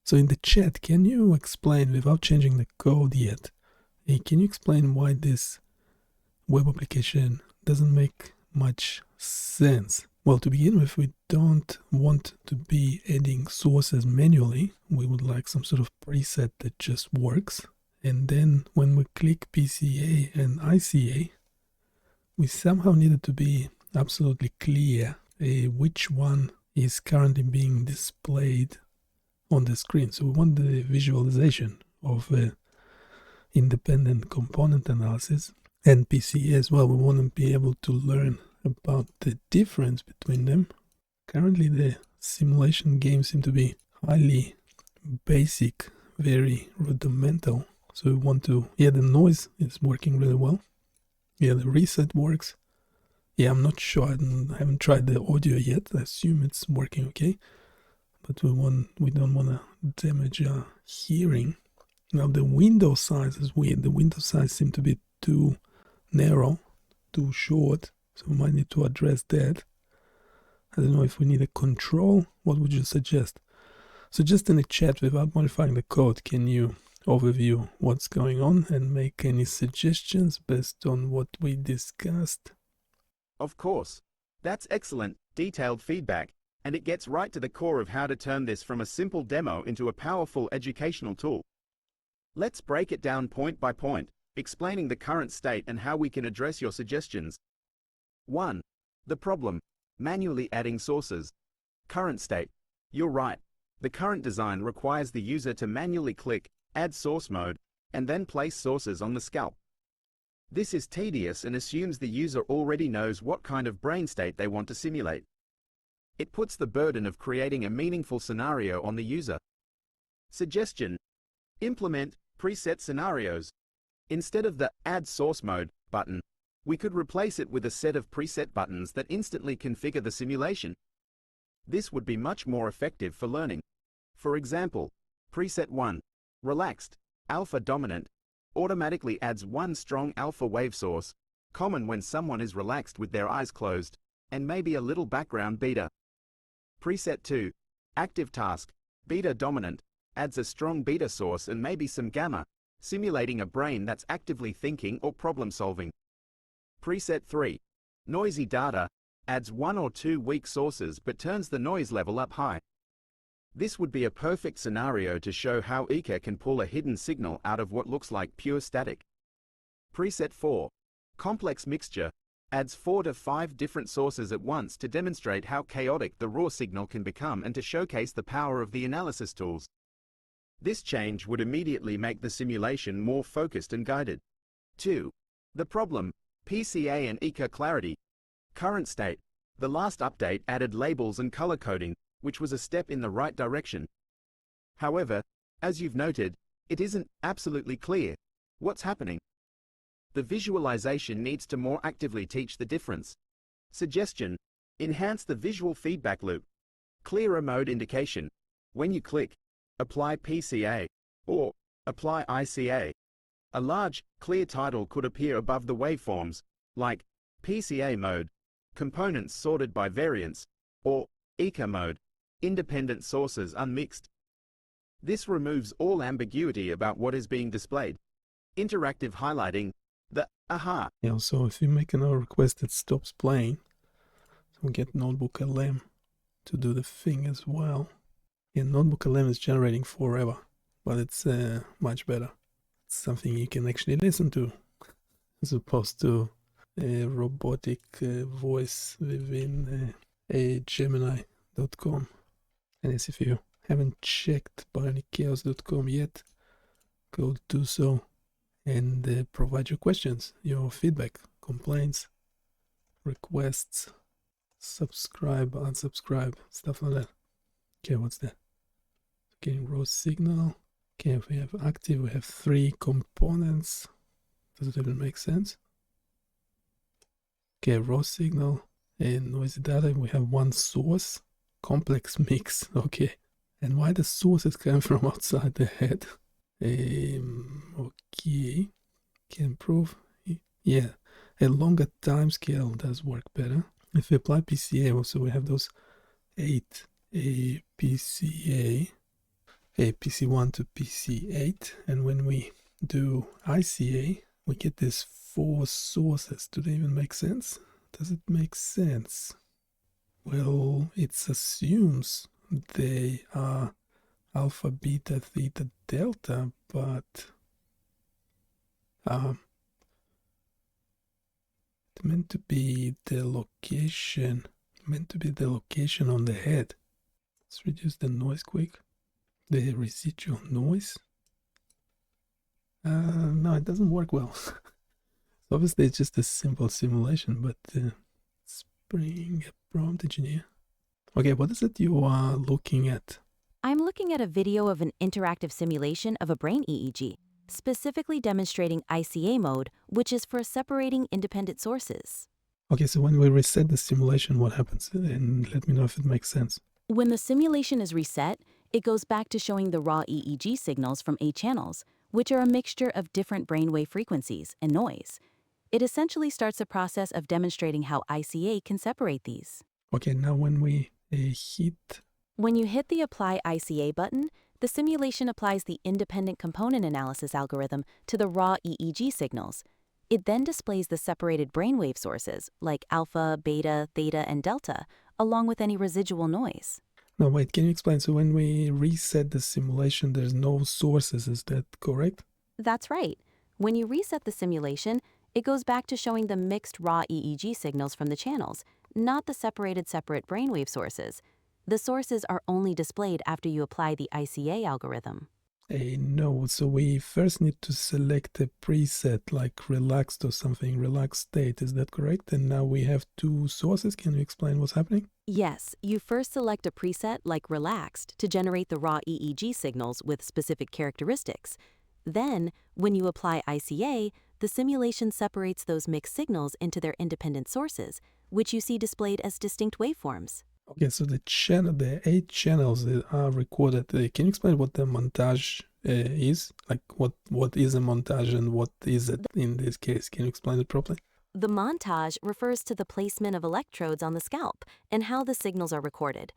So in the chat, can you explain, without changing the code yet, can you explain why this web application doesn't make much sense? Well, to begin with, we don't want to be adding sources manually. We would like some sort of preset that just works. And then when we click PCA and ICA, we somehow needed to be absolutely clear which one is currently being displayed on the screen. So we want the visualization of independent component analysis and PCA as well. We want to be able to learn about the difference between them. Currently the simulation games seem to be highly basic, very rudimental. So we want to, the noise is working really well. The reset works. I'm not sure, I haven't tried the audio yet. I assume it's working okay. But we don't want to damage our hearing. Now the window size is weird. The window size seems to be too narrow, too short. So we might need to address that. I don't know if we need a control. What would you suggest? So just in the chat, without modifying the code, can you overview what's going on and make any suggestions based on what we discussed? Of course. That's excellent, detailed feedback, and it gets right to the core of how to turn this from a simple demo into a powerful educational tool. Let's break it down point by point, explaining the current state and how we can address your suggestions. 1. The problem: manually adding sources. Current state: you're right. The current design requires the user to manually click Add Source Mode and then place sources on the scalp. This is tedious and assumes the user already knows what kind of brain state they want to simulate. It puts the burden of creating a meaningful scenario on the user. Suggestion: implement preset scenarios. Instead of the Add Source Mode button, we could replace it with a set of preset buttons that instantly configure the simulation. This would be much more effective for learning. For example, Preset 1, Relaxed, Alpha Dominant, automatically adds one strong alpha wave source, common when someone is relaxed with their eyes closed, and maybe a little background beta. Preset 2, Active Task, Beta Dominant, adds a strong beta source and maybe some gamma, simulating a brain that's actively thinking or problem solving. Preset 3, Noisy Data, adds one or two weak sources but turns the noise level up high. This would be a perfect scenario to show how ICA can pull a hidden signal out of what looks like pure static. Preset 4, Complex Mixture, adds 4 to 5 different sources at once to demonstrate how chaotic the raw signal can become and to showcase the power of the analysis tools. This change would immediately make the simulation more focused and guided. 2. The problem: PCA and ICA clarity. Current state: the last update added labels and color coding, which was a step in the right direction. However, as you've noted, it isn't absolutely clear what's happening. The visualization needs to more actively teach the difference. Suggestion: enhance the visual feedback loop. Clearer mode indication. When you click Apply PCA or Apply ICA, a large, clear title could appear above the waveforms, like PCA mode, components sorted by variance, or ICA mode, independent sources unmixed. This removes all ambiguity about what is being displayed. Interactive highlighting, the aha. So if you make another request, it stops playing. So we get NotebookLM to do the thing as well. NotebookLM is generating forever, but it's much better. It's something you can actually listen to, as opposed to a robotic voice within a Gemini.com. And as if you haven't checked bionicchaos.com yet, go do so and provide your questions, your feedback, complaints, requests, subscribe, unsubscribe, stuff like that. Okay, what's that? Getting raw signal. Okay, if we have active, we have 3 components. Does it even make sense? Okay, raw signal and noisy data. We have one source. Complex mix. Okay. And why the source is coming from outside the head? Okay. Can improve. Yeah. A longer time scale does work better. If we apply PCA, also we have those 8 PCA. a PC1 to PC8, and when we do ICA, we get these 4 sources. Do they even make sense? Does it make sense? Well, it assumes they are alpha, beta, theta, delta, but it's meant to be the location on the head. Let's reduce the noise quick. The residual noise. No, it doesn't work well. Obviously, it's just a simple simulation, but let's bring a prompt engineer. Okay, what is it you are looking at? I'm looking at a video of an interactive simulation of a brain EEG, specifically demonstrating ICA mode, which is for separating independent sources. Okay, so when we reset the simulation, what happens? And let me know if it makes sense. When the simulation is reset, it goes back to showing the raw EEG signals from 8 channels, which are a mixture of different brainwave frequencies and noise. It essentially starts the process of demonstrating how ICA can separate these. Okay, now when we When you hit the Apply ICA button, the simulation applies the independent component analysis algorithm to the raw EEG signals. It then displays the separated brainwave sources, like alpha, beta, theta, and delta, along with any residual noise. No, wait, can you explain? So when we reset the simulation, there's no sources, is that correct? That's right. When you reset the simulation, it goes back to showing the mixed raw EEG signals from the channels, not the separate brainwave sources. The sources are only displayed after you apply the ICA algorithm. No, so we first need to select a preset like relaxed or something, relaxed state, is that correct? And now we have 2 sources. Can you explain what's happening? Yes, you first select a preset like relaxed to generate the raw EEG signals with specific characteristics. Then, when you apply ICA, the simulation separates those mixed signals into their independent sources, which you see displayed as distinct waveforms. Okay, so the 8 channels that are recorded, can you explain what the montage is? Like what is a montage and what is it in this case? Can you explain it properly? The montage refers to the placement of electrodes on the scalp and how the signals are recorded.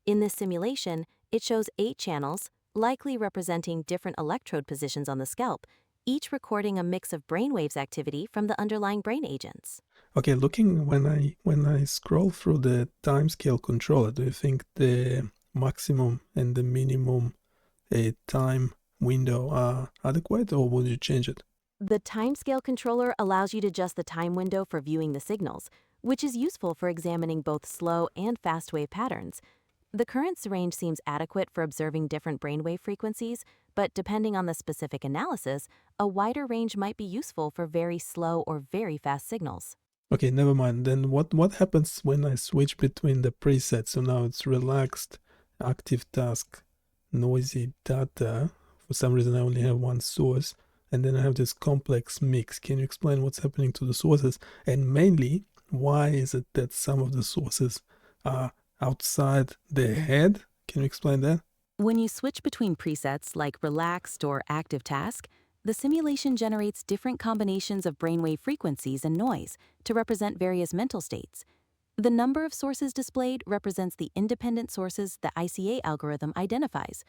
In this simulation, it shows 8 channels, likely representing different electrode positions on the scalp, each recording a mix of brainwaves activity from the underlying brain agents. Okay, looking when I scroll through the timescale controller, do you think the maximum and the minimum time window are adequate, or would you change it? The timescale controller allows you to adjust the time window for viewing the signals, which is useful for examining both slow and fast wave patterns. The current range seems adequate for observing different brainwave frequencies, but depending on the specific analysis, a wider range might be useful for very slow or very fast signals. Okay, never mind. Then what happens when I switch between the presets? So now it's relaxed, active task, noisy data. For some reason I only have 1 source, and then I have this complex mix. Can you explain what's happening to the sources? And mainly, why is it that some of the sources are outside the head? Can you explain that? When you switch between presets like relaxed or active task, the simulation generates different combinations of brainwave frequencies and noise to represent various mental states. The number of sources displayed represents the independent sources the ICA algorithm identifies.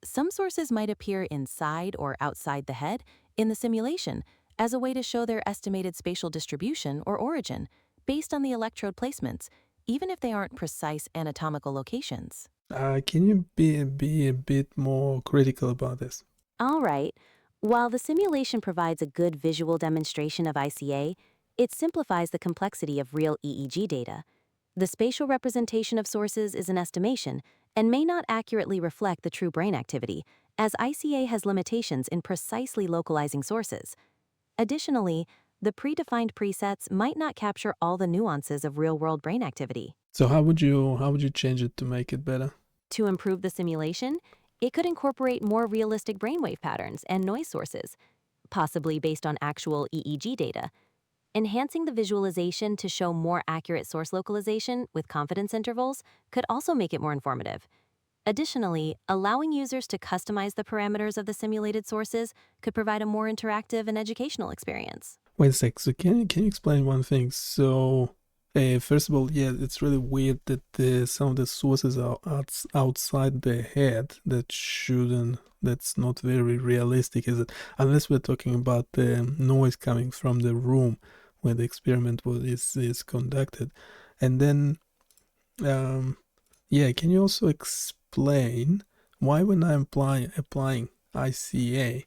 Some sources might appear inside or outside the head in the simulation as a way to show their estimated spatial distribution or origin based on the electrode placements, even if they aren't precise anatomical locations. Can you be a bit more critical about this? All right. While the simulation provides a good visual demonstration of ICA, it simplifies the complexity of real EEG data. The spatial representation of sources is an estimation and may not accurately reflect the true brain activity, as ICA has limitations in precisely localizing sources. Additionally, the predefined presets might not capture all the nuances of real-world brain activity. So how would you change it to make it better? To improve the simulation, it could incorporate more realistic brainwave patterns and noise sources, possibly based on actual EEG data. Enhancing the visualization to show more accurate source localization with confidence intervals could also make it more informative. Additionally, allowing users to customize the parameters of the simulated sources could provide a more interactive and educational experience. Wait a sec. So can you explain one thing? So First of all, yeah, it's really weird that some of the sources are outside the head. That's not very realistic, is it? Unless we're talking about the noise coming from the room where the experiment is conducted. And then, yeah, can you also explain why when I'm applying ICA,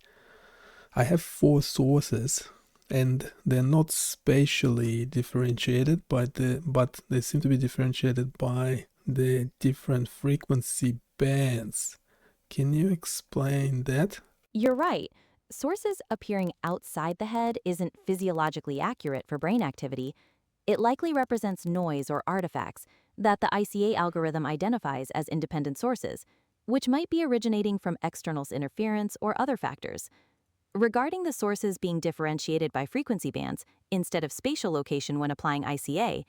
I have four sources and they're not spatially differentiated but they seem to be differentiated by the different frequency bands. Can you explain that? You're right. Sources appearing outside the head isn't physiologically accurate for brain activity. It likely represents noise or artifacts that the ICA algorithm identifies as independent sources, which might be originating from external interference or other factors. Regarding the sources being differentiated by frequency bands instead of spatial location when applying ICA,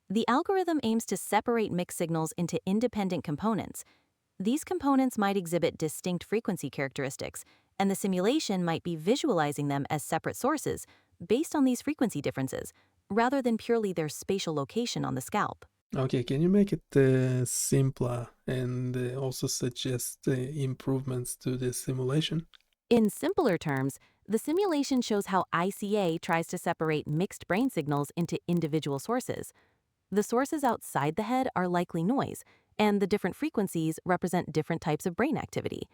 the algorithm aims to separate mixed signals into independent components. These components might exhibit distinct frequency characteristics, and the simulation might be visualizing them as separate sources based on these frequency differences, rather than purely their spatial location on the scalp. Okay, can you make it simpler and also suggest improvements to the simulation? In simpler terms, the simulation shows how ICA tries to separate mixed brain signals into individual sources. The sources outside the head are likely noise, and the different frequencies represent different types of brain activity.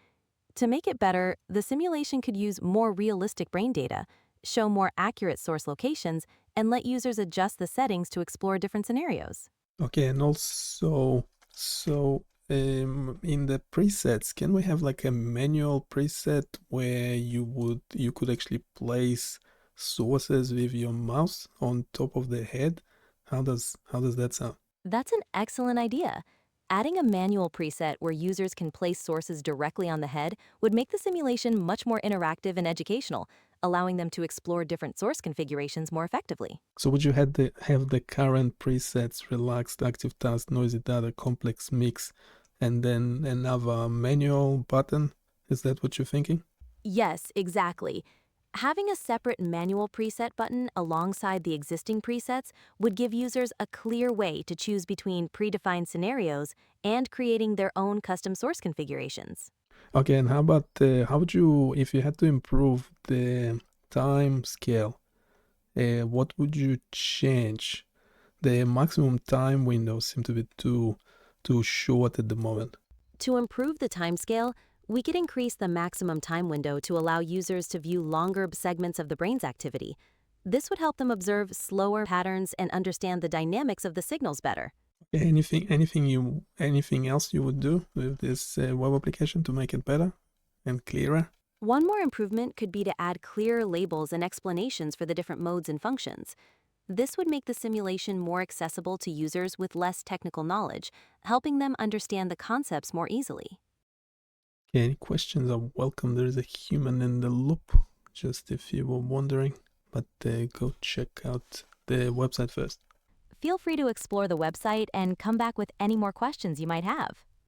To make it better, the simulation could use more realistic brain data, show more accurate source locations, and let users adjust the settings to explore different scenarios. Okay, and also, in the presets, can we have like a manual preset where you could actually place sources with your mouse on top of the head? How does that sound? That's an excellent idea. Adding a manual preset where users can place sources directly on the head would make the simulation much more interactive and educational, allowing them to explore different source configurations more effectively. So would you have the current presets, relaxed, active task, noisy data, complex mix, and then another manual button? Is that what you're thinking? Yes, exactly. Having a separate manual preset button alongside the existing presets would give users a clear way to choose between predefined scenarios and creating their own custom source configurations. Okay, and how about how would you, if you had to improve the time scale, what would you change? The maximum time windows seem to be too short at the moment. To improve the timescale, we could increase the maximum time window to allow users to view longer segments of the brain's activity. This would help them observe slower patterns and understand the dynamics of the signals better. Anything else you would do with this web application to make it better and clearer? One more improvement could be to add clearer labels and explanations for the different modes and functions. This would make the simulation more accessible to users with less technical knowledge, helping them understand the concepts more easily. Okay, any questions are welcome. There is a human in the loop, just if you were wondering. But go check out the website first. Feel free to explore the website and come back with any more questions you might have.